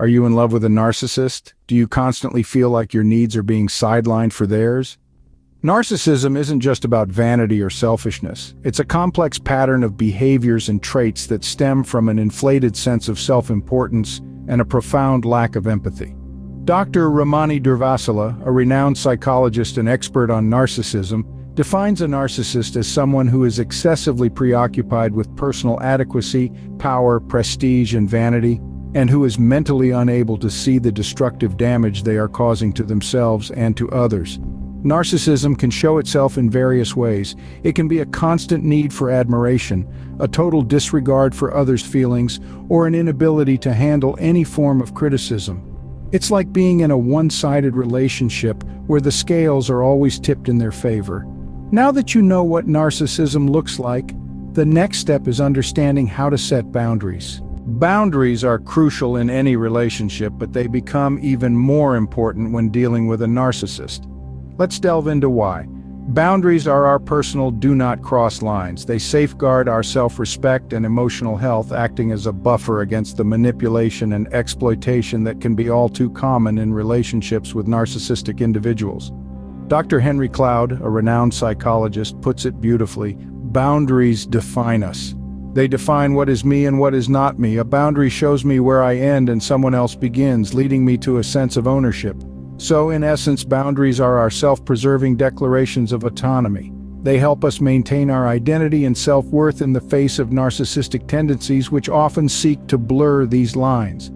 Are you in love with a narcissist? Do you constantly feel like your needs are being sidelined for theirs? Narcissism isn't just about vanity or selfishness. It's a complex pattern of behaviors and traits that stem from an inflated sense of self-importance and a profound lack of empathy. Dr. Ramani Durvasula, a renowned psychologist and expert on narcissism, defines a narcissist as someone who is excessively preoccupied with personal adequacy, power, prestige, and vanity, and who is mentally unable to see the destructive damage they are causing to themselves and to others. Narcissism can show itself in various ways. It can be a constant need for admiration, a total disregard for others' feelings, or an inability to handle any form of criticism. It's like being in a one-sided relationship where the scales are always tipped in their favor. Now that you know what narcissism looks like, the next step is understanding how to set boundaries. Boundaries are crucial in any relationship, but they become even more important when dealing with a narcissist. Let's delve into why. Boundaries are our personal do-not-cross lines. They safeguard our self-respect and emotional health, acting as a buffer against the manipulation and exploitation that can be all too common in relationships with narcissistic individuals. Dr. Henry Cloud, a renowned psychologist, puts it beautifully: boundaries define us. They define what is me and what is not me. A boundary shows me where I end and someone else begins, leading me to a sense of ownership. So, in essence, boundaries are our self-preserving declarations of autonomy. They help us maintain our identity and self-worth in the face of narcissistic tendencies, which often seek to blur these lines.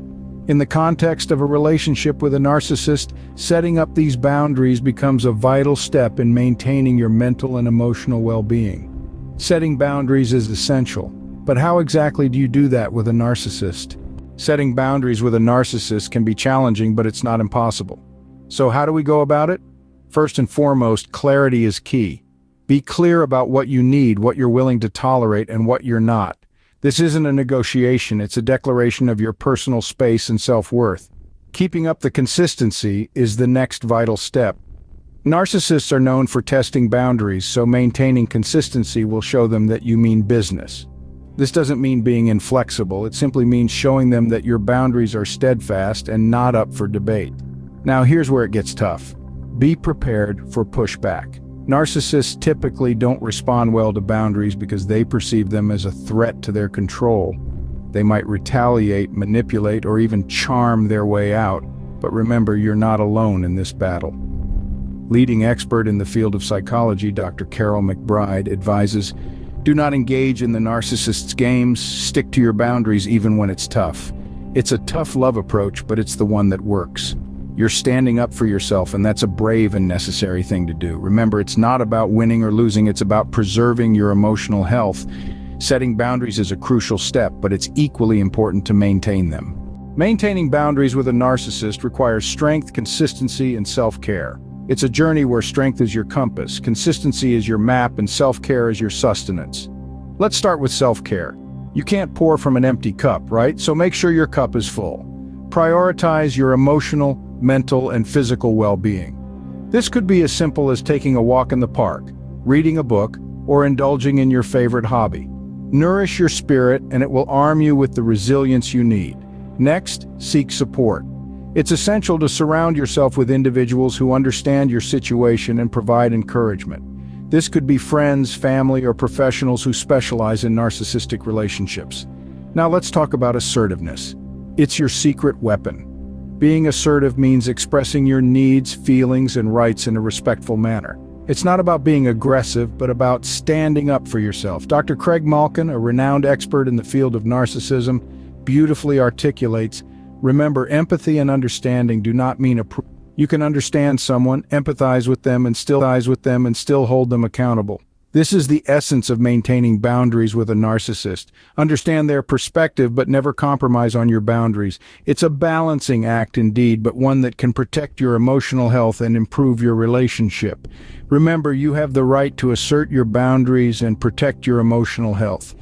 In the context of a relationship with a narcissist, setting up these boundaries becomes a vital step in maintaining your mental and emotional well-being. Setting boundaries is essential. But how exactly do you do that with a narcissist? Setting boundaries with a narcissist can be challenging, but it's not impossible. So how do we go about it? First and foremost, clarity is key. Be clear about what you need, what you're willing to tolerate, and what you're not. This isn't a negotiation, it's a declaration of your personal space and self-worth. Keeping up the consistency is the next vital step. Narcissists are known for testing boundaries, so maintaining consistency will show them that you mean business. This doesn't mean being inflexible, it simply means showing them that your boundaries are steadfast and not up for debate. Now here's where it gets tough. Be prepared for pushback. Narcissists typically don't respond well to boundaries because they perceive them as a threat to their control. They might retaliate, manipulate, or even charm their way out. But remember, you're not alone in this battle. Leading expert in the field of psychology, Dr. Carol McBride, advises, do not engage in the narcissist's games, stick to your boundaries even when it's tough. It's a tough love approach, but it's the one that works. You're standing up for yourself, and that's a brave and necessary thing to do. Remember, it's not about winning or losing, it's about preserving your emotional health. Setting boundaries is a crucial step, but it's equally important to maintain them. Maintaining boundaries with a narcissist requires strength, consistency, and self-care. It's a journey where strength is your compass, consistency is your map, and self-care is your sustenance. Let's start with self-care. You can't pour from an empty cup, right? So make sure your cup is full. Prioritize your emotional, mental, and physical well-being. This could be as simple as taking a walk in the park, reading a book, or indulging in your favorite hobby. Nourish your spirit, and it will arm you with the resilience you need. Next, seek support. It's essential to surround yourself with individuals who understand your situation and provide encouragement. This could be friends, family, or professionals who specialize in narcissistic relationships. Now let's talk about assertiveness. It's your secret weapon. Being assertive means expressing your needs, feelings, and rights in a respectful manner. It's not about being aggressive, but about standing up for yourself. Dr. Craig Malkin, a renowned expert in the field of narcissism, beautifully articulates, remember, empathy and understanding do not mean approval. You can understand someone, empathize with them, and still hold them accountable. This is the essence of maintaining boundaries with a narcissist. Understand their perspective, but never compromise on your boundaries. It's a balancing act indeed, but one that can protect your emotional health and improve your relationship. Remember, you have the right to assert your boundaries and protect your emotional health.